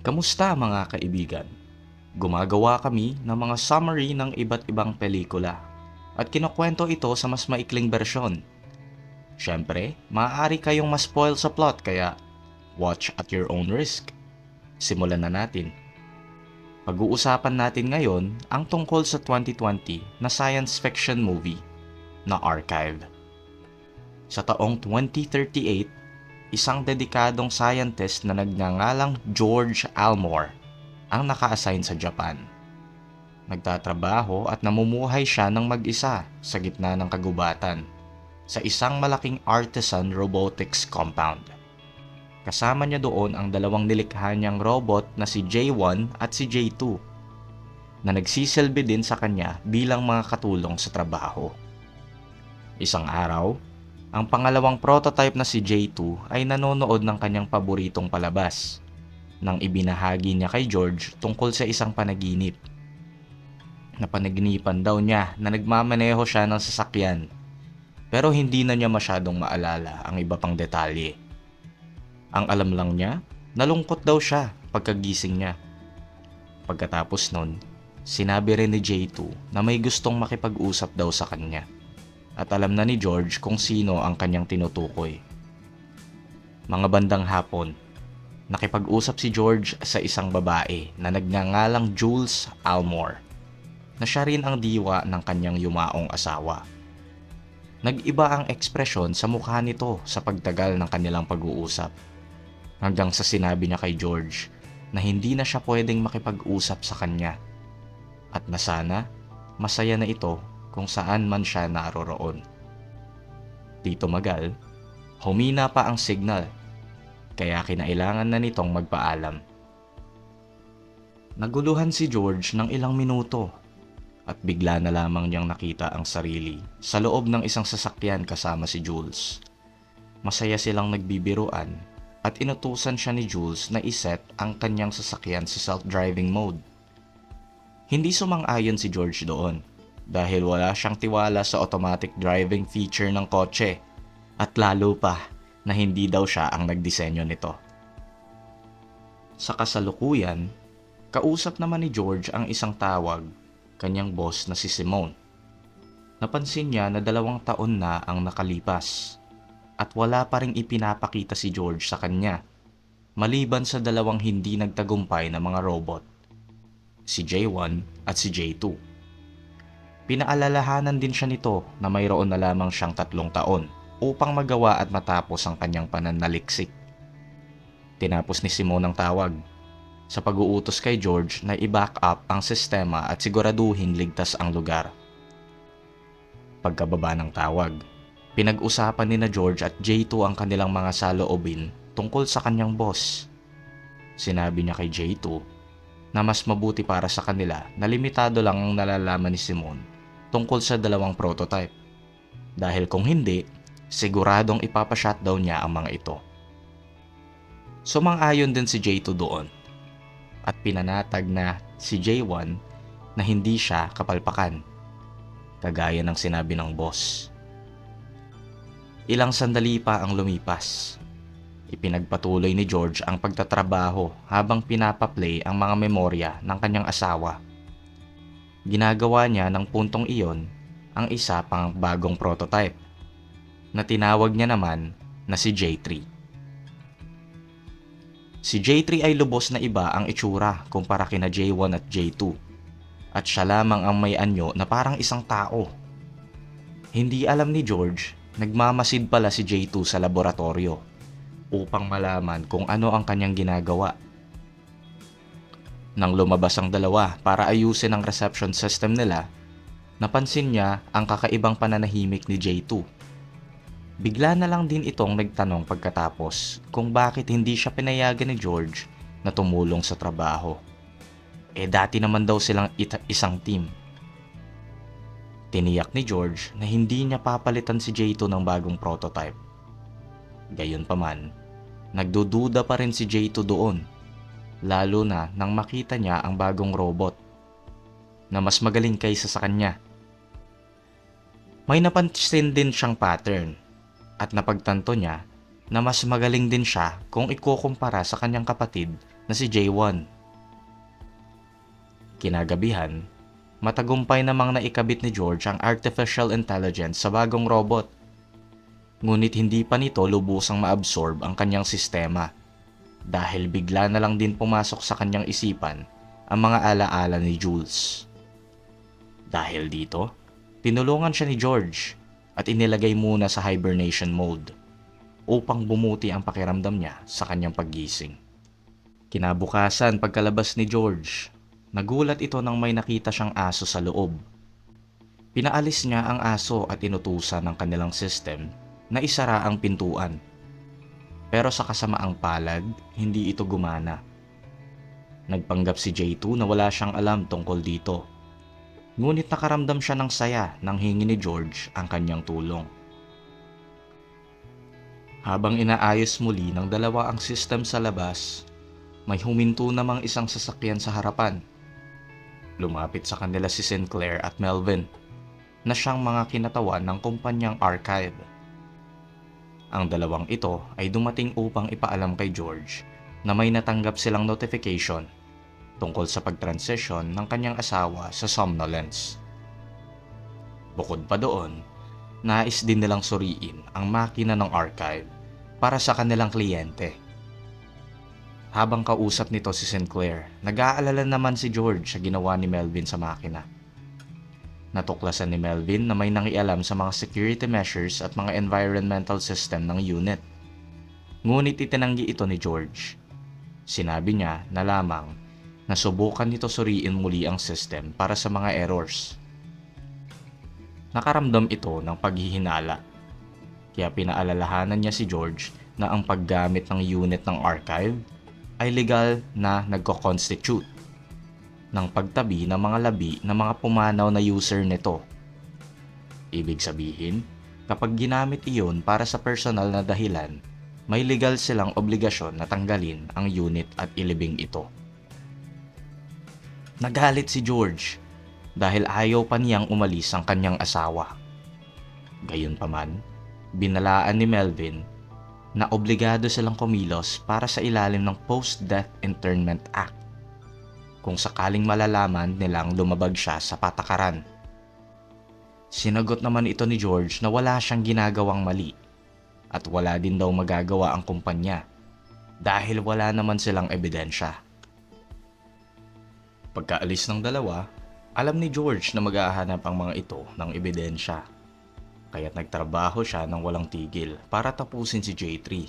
Kamusta mga kaibigan? Gumagawa kami ng mga summary ng iba't ibang pelikula at kinukwento ito sa mas maikling bersyon. Siyempre, maaari kayong ma-spoil sa plot kaya watch at your own risk. Simulan na natin. Pag-uusapan natin ngayon ang tungkol sa 2020 na science fiction movie na Archive. Sa taong 2038, isang dedikadong scientist na nagngangalang George Almore ang naka-assign sa Japan. Nagtatrabaho at namumuhay siya ng mag-isa sa gitna ng kagubatan sa isang malaking artisan robotics compound. Kasama niya doon ang dalawang nilikha niyang robot na si J1 at si J2 na nagsisilbi din sa kanya bilang mga katulong sa trabaho. Isang araw, ang pangalawang prototype na si J2 ay nanonood ng kanyang paboritong palabas nang ibinahagi niya kay George tungkol sa isang panaginip. Napanaginipan daw niya na nagmamaneho siya ng sasakyan pero hindi na niya masyadong maalala ang iba pang detalye. Ang alam lang niya, nalungkot daw siya pagkagising niya. Pagkatapos nun, sinabi rin ni J2 na may gustong makipag-usap daw sa kanya at alam na ni George kung sino ang kanyang tinutukoy. Mga bandang hapon, nakipag-usap si George sa isang babae na nagngangalang Jules Almore na siya rin ang diwa ng kanyang yumaong asawa. Nag-iba ang ekspresyon sa mukha nito sa pagtagal ng kanilang pag-uusap hanggang sa sinabi niya kay George na hindi na siya pwedeng makipag-usap sa kanya at na sana masaya na ito kung saan man siya naroroon. Dito magal, humina pa ang signal kaya kinailangan na nitong magpaalam. Naguluhan si George ng ilang minuto at bigla na lamang niyang nakita ang sarili sa loob ng isang sasakyan kasama si Jules. Masaya silang nagbibiruan at inutusan siya ni Jules na iset ang kanyang sasakyan sa self-driving mode. Hindi sumang-ayon si George doon dahil wala siyang tiwala sa automatic driving feature ng kotse at lalo pa na hindi daw siya ang nagdisenyo nito. Sa kasalukuyan, kausap naman ni George ang isang tawag, kanyang boss na si Simone. Napansin niya na 2 taon na ang nakalipas at wala pa ring ipinapakita si George sa kanya maliban sa 2 hindi nagtagumpay na mga robot, si J1 at si J2. Pinaalalahanan din siya nito na mayroon na lamang siyang 3 taon upang magawa at matapos ang kanyang pananaliksik. Tinapos ni Simone ang tawag sa pag-uutos kay George na i-back up ang sistema at siguraduhin ligtas ang lugar. Pagkababa ng tawag, pinag-usapan ni na George at J2 ang kanilang mga saloobin tungkol sa kanyang boss. Sinabi niya kay J2 na mas mabuti para sa kanila na limitado lang ang nalalaman ni Simone tungkol sa 2 prototype. Dahil kung hindi, siguradong ipapashutdown niya ang mga ito. Sumang-ayon din si J2 doon at pinanatag na si J1 na hindi siya kapalpakan, kagaya ng sinabi ng boss. Ilang sandali pa ang lumipas. Ipinagpatuloy ni George ang pagtatrabaho habang pinapaplay ang mga memorya ng kanyang asawa. Ginagawa niya ng puntong iyon ang isa pang bagong prototype na tinawag niya naman na si J3. Si J3 ay lubos na iba ang itsura kumpara kina J1 at J2 at siya lamang ang may anyo na parang isang tao. Hindi alam ni George, nagmamasid pala si J2 sa laboratorio upang malaman kung ano ang kanyang ginagawa. Nang lumabas ang dalawa para ayusin ang reception system nila, napansin niya ang kakaibang pananahimik ni J2. Bigla na lang din itong nagtanong pagkatapos kung bakit hindi siya pinayagan ni George na tumulong sa trabaho. Dati naman daw silang isang team. Tiniyak ni George na hindi niya papalitan si J2 ng bagong prototype. Gayunpaman, nagdududa pa rin si J2 doon, lalo na nang makita niya ang bagong robot na mas magaling kaysa sa kanya. May napansin din siyang pattern at napagtanto niya na mas magaling din siya kung ikukumpara sa kanyang kapatid na si J1. Kinagabihan, matagumpay namang naikabit ni George ang artificial intelligence sa bagong robot. Ngunit hindi pa nito lubusang maabsorb ang kanyang sistema dahil bigla na lang din pumasok sa kanyang isipan ang mga alaala ni Jules. Dahil dito, tinulungan siya ni George at inilagay muna sa hibernation mode upang bumuti ang pakiramdam niya sa kanyang paggising. Kinabukasan pagkalabas ni George, nagulat ito nang may nakita siyang aso sa loob. Pinaalis niya ang aso at inutusan ng kanilang system na isara ang pintuan. Pero sa kasamaang palad, hindi ito gumana. Nagpanggap si J2 na wala siyang alam tungkol dito. Ngunit nakaramdam siya ng saya nang hingi ni George ang kanyang tulong. Habang inaayos muli ng dalawa ang system sa labas, may huminto namang isang sasakyan sa harapan. Lumapit sa kanila si Sinclair at Melvin, na siyang mga kinatawan ng kumpanyang Archive. Ang dalawang ito ay dumating upang ipaalam kay George na may natanggap silang notification tungkol sa pag-transition ng kanyang asawa sa somnolence. Bukod pa doon, nais din nilang suriin ang makina ng Archive para sa kanilang kliyente. Habang kausap nito si Sinclair, nag-aalala naman si George sa ginawa ni Melvin sa makina. Natuklasan ni Melvin na may nangialam sa mga security measures at mga environmental system ng unit. Ngunit itinanggi ito ni George. Sinabi niya na lamang na subukan nito suriin muli ang system para sa mga errors. Nakaramdam ito ng paghihinala, kaya pinaalalahanan niya si George na ang paggamit ng unit ng Archive ay legal na nagko-constitute ng pagtabi ng mga labi ng mga pumanaw na user nito. Ibig sabihin, kapag ginamit iyon para sa personal na dahilan, may legal silang obligasyon na tanggalin ang unit at ilibing ito. Nagalit si George dahil ayaw pa niyang umalis ang kanyang asawa. Gayunpaman, binalaan ni Melvin na obligado silang kumilos para sa ilalim ng Post-Death Internment Act kung sakaling malalaman nilang lumabag siya sa patakaran. Sinagot naman ito ni George na wala siyang ginagawang mali at wala din daw magagawa ang kumpanya dahil wala naman silang ebidensya. Pagkaalis ng dalawa, alam ni George na maghahanap ang mga ito ng ebidensya. Kaya't nagtrabaho siya ng walang tigil para tapusin si J3.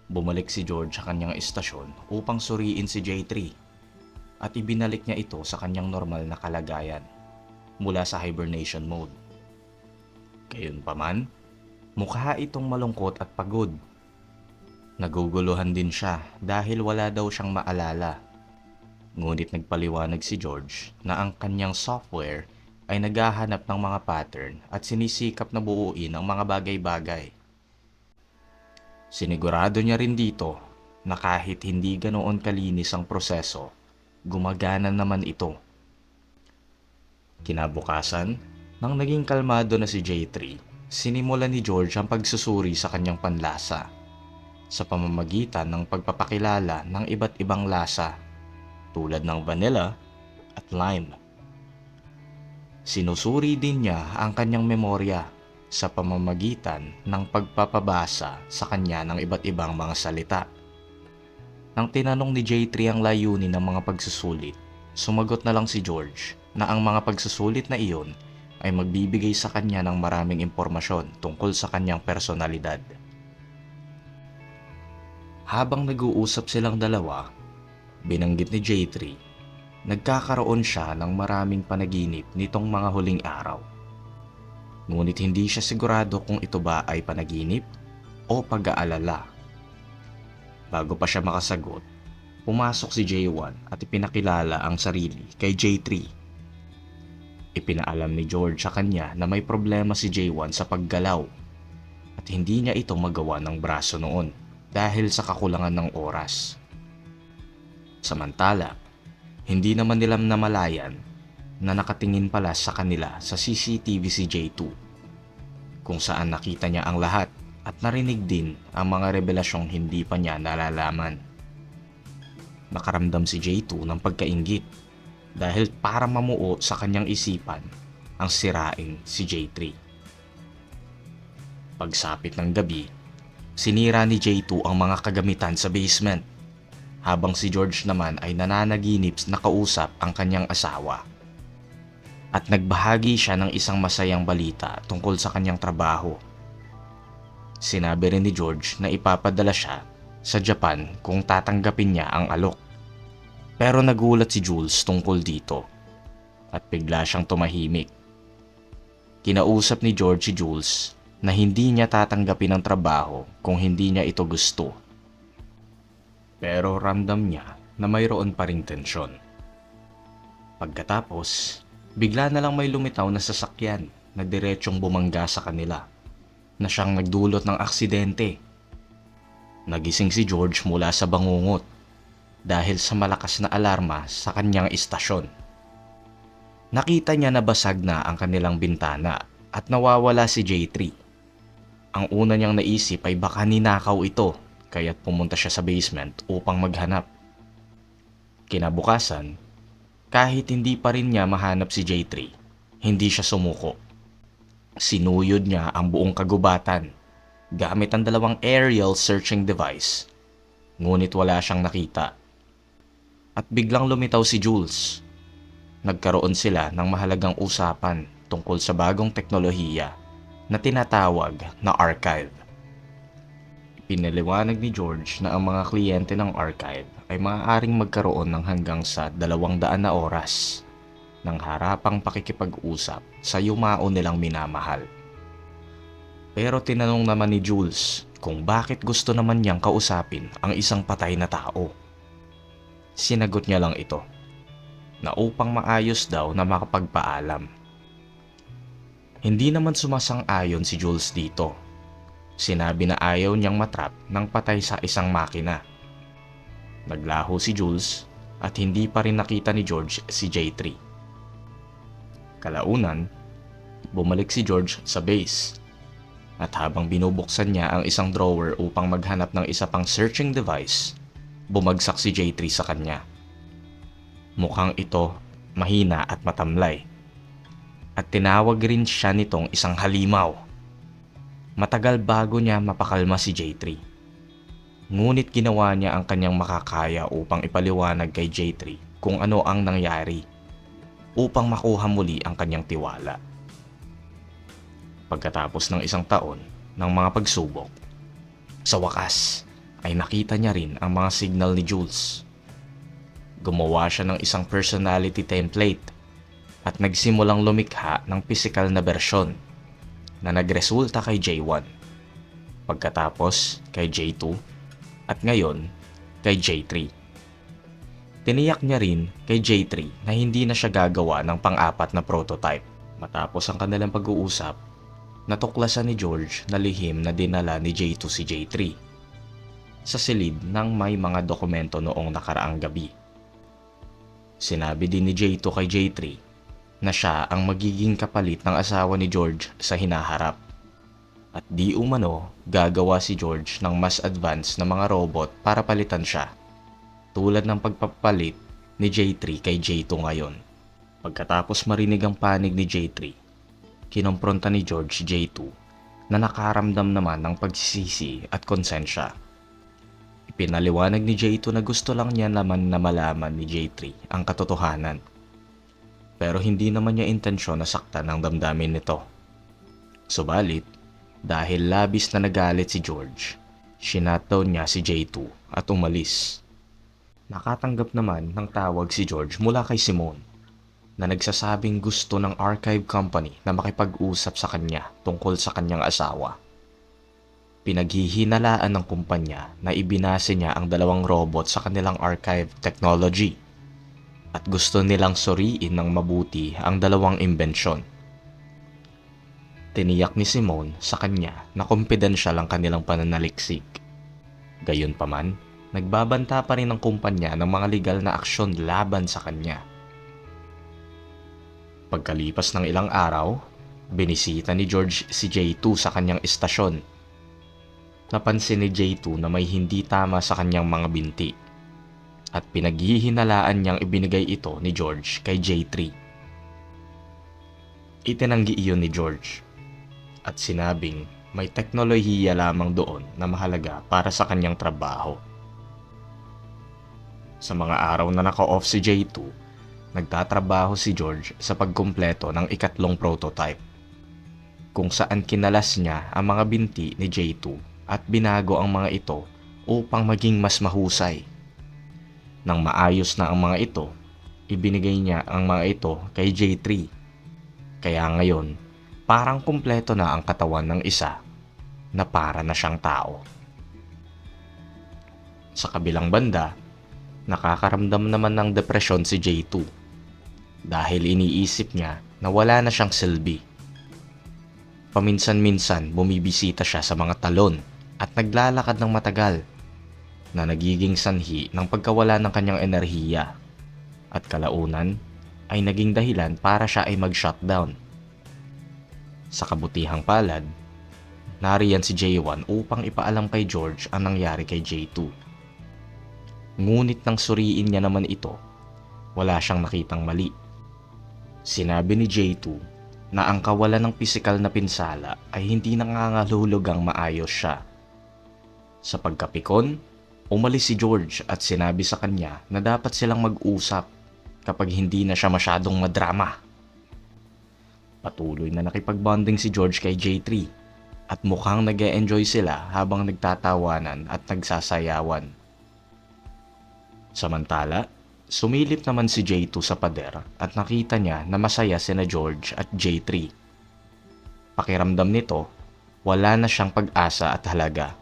Bumalik si George sa kanyang istasyon upang suriin si J3 at ibinalik niya ito sa kanyang normal na kalagayan mula sa hibernation mode. Gayunpaman, mukha itong malungkot at pagod. Naguguluhan din siya dahil wala daw siyang maalala. Ngunit nagpaliwanag si George na ang kanyang software ay naghahanap ng mga pattern at sinisikap na buuin ang mga bagay-bagay. Sinigurado niya rin dito na kahit hindi ganoon kalinis ang proseso, gumagana naman ito. Kinabukasan, nang naging kalmado na si J3, sinimulan ni George ang pagsusuri sa kanyang panlasa sa pamamagitan ng pagpapakilala ng iba't ibang lasa tulad ng vanilla at lime. Sinusuri din niya ang kanyang memorya sa pamamagitan ng pagpapabasa sa kanya ng iba't ibang mga salita. Nang tinanong ni J3 ang layunin ng mga pagsusulit, sumagot na lang si George na ang mga pagsusulit na iyon ay magbibigay sa kanya ng maraming impormasyon tungkol sa kanyang personalidad. Habang nag-uusap silang dalawa, binanggit ni J3, nagkakaroon siya ng maraming panaginip nitong mga huling araw. Ngunit hindi siya sigurado kung ito ba ay panaginip o pag-aalala. Bago pa siya makasagot, pumasok si J1 at ipinakilala ang sarili kay J3. Ipinaalam ni George sa kanya na may problema si J1 sa paggalaw at hindi niya ito magawa ng braso noon dahil sa kakulangan ng oras. Samantala, hindi naman nila namalayan na nakatingin pala sa kanila sa CCTV si J2, kung saan nakita niya ang lahat at narinig din ang mga revelasyong hindi pa niya nalalaman. Nakaramdam si J2 ng pagkainggit dahil para mamuo sa kanyang isipan ang sirain si J3. Pagsapit ng gabi, sinira ni J2 ang mga kagamitan sa basement habang si George naman ay nananaginip na kausap ang kanyang asawa. At nagbahagi siya ng isang masayang balita tungkol sa kanyang trabaho. Sinabi rin ni George na ipapadala siya sa Japan kung tatanggapin niya ang alok. Pero nagulat si Jules tungkol dito at bigla siyang tumahimik. Kinausap ni George si Jules na hindi niya tatanggapin ang trabaho kung hindi niya ito gusto. Pero ramdam niya na mayroon pa ring tensyon. Pagkatapos, bigla na lang may lumitaw na sasakyan na diretsong bumangga sa kanila na siyang nagdulot ng aksidente. Nagising si George mula sa bangungot dahil sa malakas na alarma sa kanyang istasyon. Nakita niya na basag na ang kanilang bintana at nawawala si J3. Ang una niyang naisip ay baka ninakaw ito kaya't pumunta siya sa basement upang maghanap. Kinabukasan, kahit hindi pa rin niya mahanap si J3, hindi siya sumuko. Sinuyod niya ang buong kagubatan gamit ang 2 aerial searching device, ngunit wala siyang nakita. At biglang lumitaw si Jules. Nagkaroon sila ng mahalagang usapan tungkol sa bagong teknolohiya na tinatawag na archive. Pinaliwanag ni George na ang mga kliyente ng archive ay maaaring magkaroon ng hanggang sa 200 na oras ng harapang pakikipag-usap sa yumao nilang minamahal. Pero tinanong naman ni Jules kung bakit gusto naman niyang kausapin ang isang patay na tao. Sinagot niya lang ito na upang maayos daw na makapagpaalam. Hindi naman sumasang-ayon si Jules dito. Sinabi na ayaw niyang matrap ng patay sa isang makina. Naglaho si Jules at hindi pa rin nakita ni George si J3. Kalaunan, bumalik si George sa base at habang binubuksan niya ang isang drawer upang maghanap ng isa pang searching device, bumagsak si J3 sa kanya. Mukhang ito mahina at matamlay at tinawag rin siya nitong isang halimaw. Matagal bago niya mapakalma si J3. Ngunit ginawa niya ang kanyang makakaya upang ipaliwanag kay J3 kung ano ang nangyari upang makuha muli ang kanyang tiwala. Pagkatapos ng 1 taon ng mga pagsubok, sa wakas ay nakita niya rin ang mga signal ni Jules. Gumawa siya ng isang personality template at nagsimulang lumikha ng pisikal na bersyon na nagresulta kay J1, pagkatapos kay J2 at ngayon kay J3. Tiniyak niya rin kay J3 na hindi na siya gagawa ng pang-4 na prototype. Matapos ang kanilang pag-uusap, natuklasan ni George na lihim na dinala ni J2 si J3 sa silid ng may mga dokumento noong nakaraang gabi. Sinabi din ni J2 kay J3 na siya ang magiging kapalit ng asawa ni George sa hinaharap. At di umano gagawa si George ng mas advanced na mga robot para palitan siya, tulad ng pagpapalit ni J3 kay J2 ngayon. Pagkatapos marinig ang panig ni J3, kinompronta ni George J2 na nakaramdam naman ng pagsisisi at konsensya. Ipinaliwanag ni J2 na gusto lang niya naman na malaman ni J3 ang katotohanan. Pero hindi naman niya intensyon na saktan ang damdamin nito. Subalit, dahil labis na nagalit si George, shinutdown niya si J2 at umalis. Nakatanggap naman ng tawag si George mula kay Simone na nagsasabing gusto ng archive company na makipag-usap sa kanya tungkol sa kanyang asawa. Pinaghihinalaan ng kumpanya na ibinase niya ang 2 robot sa kanilang archive technology at gusto nilang suriin ng mabuti ang 2 imbensyon. Tiniyak ni Simone sa kanya na kumpidensyal ang kanilang pananaliksik. Gayunpaman, nagbabanta pa rin ang kumpanya ng mga legal na aksyon laban sa kanya. Pagkalipas ng ilang araw, binisita ni George si J2 sa kanyang istasyon Napansin ni J2 na may hindi tama sa kanyang mga binti at pinaghihinalaan niyang ibinigay ito ni George kay J3. Itinanggi iyon ni George at sinabing may teknolohiya lamang doon na mahalaga para sa kanyang trabaho. Sa mga araw na naka-off si J2, nagtatrabaho si George sa pagkumpleto ng ikatlong prototype, kung saan kinalas niya ang mga binti ni J2 at binago ang mga ito upang maging mas mahusay. Nang maayos na ang mga ito, ibinigay niya ang mga ito kay J3. Kaya ngayon, parang kumpleto na ang katawan ng isa na para na siyang tao. Sa kabilang banda, nakakaramdam naman ng depresyon si J2 dahil iniisip niya na wala na siyang silbi. Paminsan-minsan bumibisita siya sa mga talon at naglalakad ng matagal na nagiging sanhi ng pagkawala ng kanyang enerhiya at kalaunan ay naging dahilan para siya ay mag-shutdown. Sa kabutihang palad, nariyan si J1 upang ipaalam kay George ang nangyari kay J2. Ngunit nang suriin niya naman ito, wala siyang nakitang mali. Sinabi ni J2 na ang kawalan ng pisikal na pinsala ay hindi nangangahulugang maayos siya. Sa pagkapikon, umalis si George at sinabi sa kanya na dapat silang mag-usap kapag hindi na siya masyadong madrama. Patuloy na nakipag-bonding si George kay J3 at mukhang nag-e-enjoy sila habang nagtatawanan at nagsasayawan. Samantala, sumilip naman si J2 sa pader at nakita niya na masaya sina George at J3. Pakiramdam nito, wala na siyang pag-asa at halaga.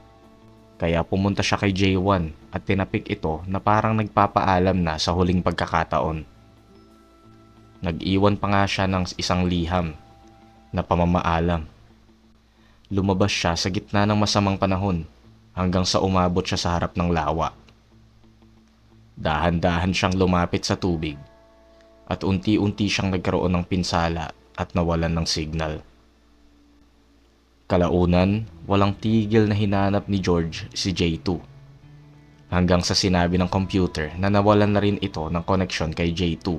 Kaya pumunta siya kay J1 at tinapik ito na parang nagpapaalam na sa huling pagkakataon. Nag-iwan pa nga siya ng isang liham na pamamaalam. Lumabas siya sa gitna ng masamang panahon hanggang sa umabot siya sa harap ng lawa. Dahan-dahan siyang lumapit sa tubig at unti-unti siyang nagkaroon ng pinsala at nawalan ng signal. Kalaunan, walang tigil na hinanap ni George si J2 hanggang sa sinabi ng computer na nawalan na rin ito ng koneksyon kay J2.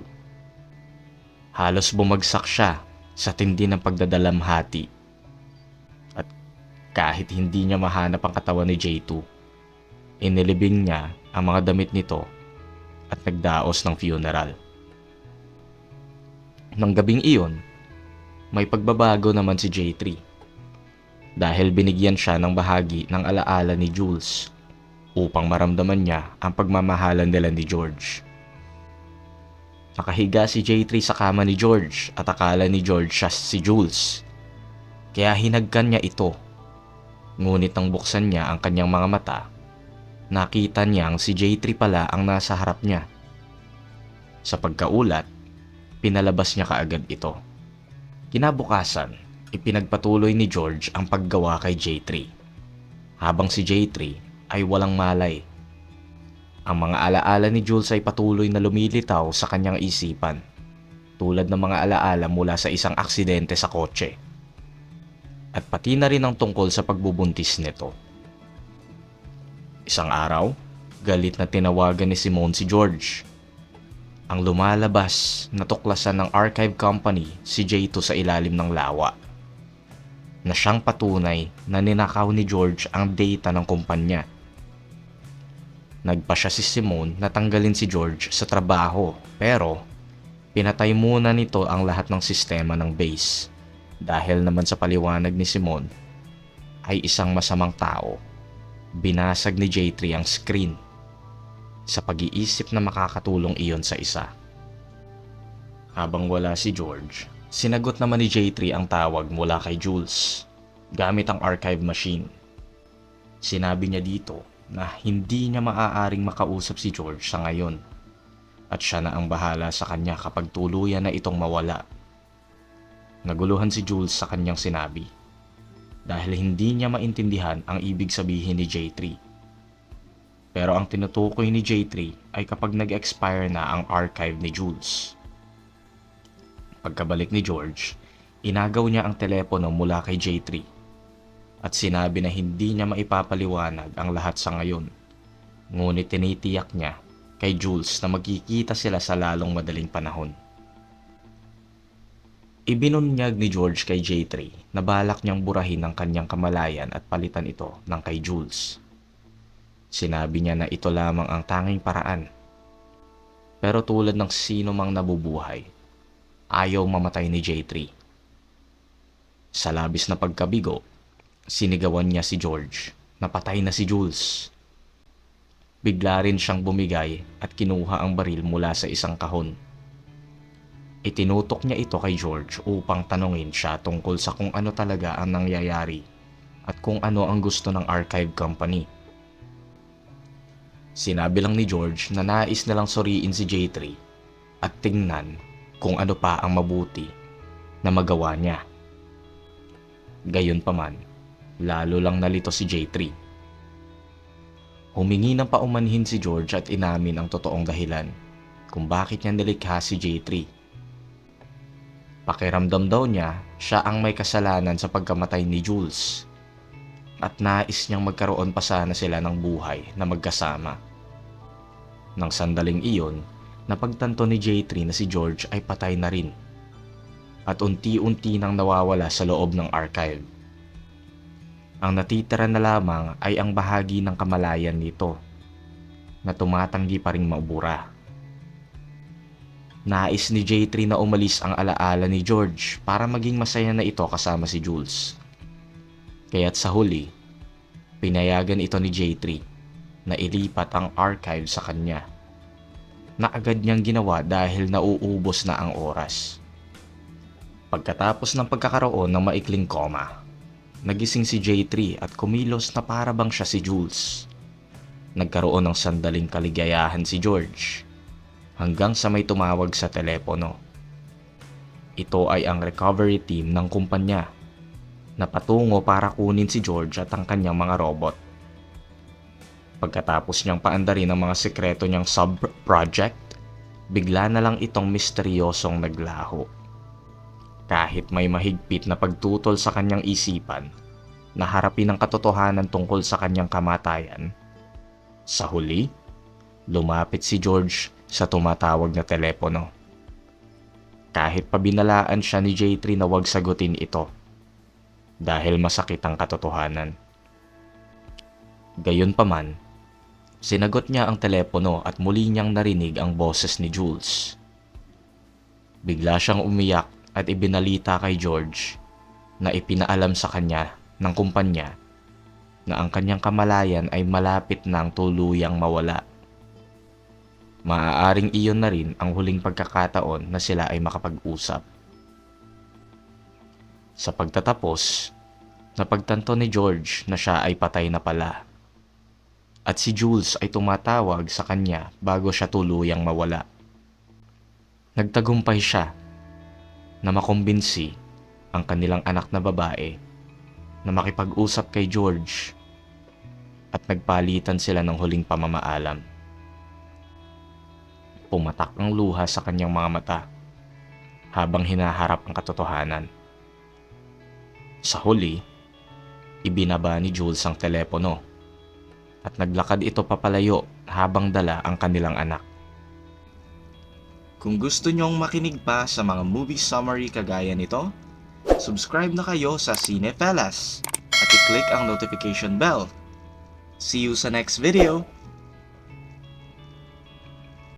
Halos bumagsak siya sa tindi ng pagdadalamhati at kahit hindi niya mahanap ang katawan ni J2, inilibing niya ang mga damit nito at nagdaos ng funeral. Nang gabing iyon, may pagbabago naman si J3 dahil binigyan siya ng bahagi ng alaala ni Jules upang maramdaman niya ang pagmamahalan nila ni George. Nakahiga si J3 sa kama ni George at akala ni George siya si Jules. Kaya hinagkan niya ito. Ngunit nang buksan niya ang kanyang mga mata, nakita niyang si J3 pala ang nasa harap niya. Sa pagkaulat, pinalabas niya kaagad ito. Kinabukasan, ipinagpatuloy ni George ang paggawa kay J3. Habang si J3 ay walang malay. Ang mga alaala ni Jules ay patuloy na lumilitaw sa kanyang isipan, tulad ng mga alaala mula sa isang aksidente sa kotse. At pati na rin ang tungkol sa pagbubuntis nito. Isang araw, galit na tinawagan ni Simone si George. Ang lumalabas na tuklasan ng archive company si J2 sa ilalim ng lawa, na siyang patunay na ninakaw ni George ang data ng kumpanya. Nagpa siya si Simone na tanggalin si George sa trabaho, pero pinatay muna nito ang lahat ng sistema ng base dahil naman sa paliwanag ni Simone ay isang masamang tao. Binasag ni J3 ang screen sa pag-iisip na makakatulong iyon sa isa. Habang wala si George, sinagot naman ni J3 ang tawag mula kay Jules gamit ang archive machine. Sinabi niya dito na hindi niya maaaring makausap si George sa ngayon at siya na ang bahala sa kanya kapag tuluyan na itong mawala. Naguluhan si Jules sa kanyang sinabi dahil hindi niya maintindihan ang ibig sabihin ni J3. Pero ang tinutukoy ni J3 ay kapag nag-expire na ang archive ni Jules. Pagkabalik ni George, inagaw niya ang telepono mula kay J3. at sinabi na hindi niya maipapaliwanag ang lahat sa ngayon. Ngunit tinitiyak niya kay Jules na magkikita sila sa lalong madaling panahon. Ibinunyag ni George kay J3 na balak niyang burahin ang kanyang kamalayan at palitan ito ng kay Jules. Sinabi niya na ito lamang ang tanging paraan. Pero tulad ng sino mang nabubuhay, ayaw mamatay ni J3. Sa labis na pagkabigo, sinigawan niya si George na patay na si Jules. Bigla rin siyang bumigay at kinuha ang baril mula sa isang kahon. Itinutok niya ito kay George upang tanungin siya tungkol sa kung ano talaga ang nangyayari at kung ano ang gusto ng archive company. Sinabi lang ni George na nais nilang suriin si J3 at tingnan kung ano pa ang mabuti na magawa niya. Gayunpaman, lalo lang nalito si J3. Humingi ng paumanhin si George at inamin ang totoong dahilan kung bakit niya nilikha si J3. Pakiramdam daw niya siya ang may kasalanan sa pagkamatay ni Jules at nais niyang magkaroon pa sana sila ng buhay na magkasama. Nang sandaling iyon, napagtanto ni J3 na si George ay patay na rin at unti-unti nang nawawala sa loob ng archive. Ang natitira na lamang ay ang bahagi ng kamalayan nito na tumatanggi pa ring maubura. Nais ni J3 na umalis ang alaala ni George para maging masaya na ito kasama si Jules. Kaya't sa huli, pinayagan ito ni J3 na ilipat ang archive sa kanya, na agad niyang ginawa dahil nauubos na ang oras. Pagkatapos ng pagkakaroon ng maikling koma, nagising si J3 at kumilos na para bang siya si Jules. Nagkaroon ng sandaling kaligayahan si George hanggang sa may tumawag sa telepono. Ito ay ang recovery team ng kumpanya na patungo para kunin si George at ang kanyang mga robot. Pagkatapos niyang paandarin ang mga sekreto niyang sub-project, bigla na lang itong misteryosong naglaho. Kahit may mahigpit na pagtutol sa kanyang isipan na harapin ang katotohanan tungkol sa kanyang kamatayan, sa huli, lumapit si George sa tumatawag na telepono. Kahit pabinalaan siya ni J3 na huwag sagutin ito dahil masakit ang katotohanan. Gayunpaman, sinagot niya ang telepono at muli niyang narinig ang boses ni Jules. Bigla siyang umiyak at ibinalita kay George na ipinaalam sa kanya ng kumpanya na ang kanyang kamalayan ay malapit nang tuluyang mawala. Maaaring iyon na rin ang huling pagkakataon na sila ay makapag-usap. Sa pagtatapos, napagtanto ni George na siya ay patay na pala. At si Jules ay tumatawag sa kanya bago siya tuluyang mawala. Nagtagumpay siya na makumbinsi ang kanilang anak na babae na makipag-usap kay George at nagpalitan sila ng huling pamamaalam. Pumatak ang luha sa kanyang mga mata habang hinaharap ang katotohanan. Sa huli, ibinaba ni Jules ang telepono at naglakad ito papalayo habang dala ang kanilang anak. Kung gusto nyong makinig pa sa mga movie summary kagaya nito, subscribe na kayo sa Cinefellas at i-click ang notification bell. See you sa next video!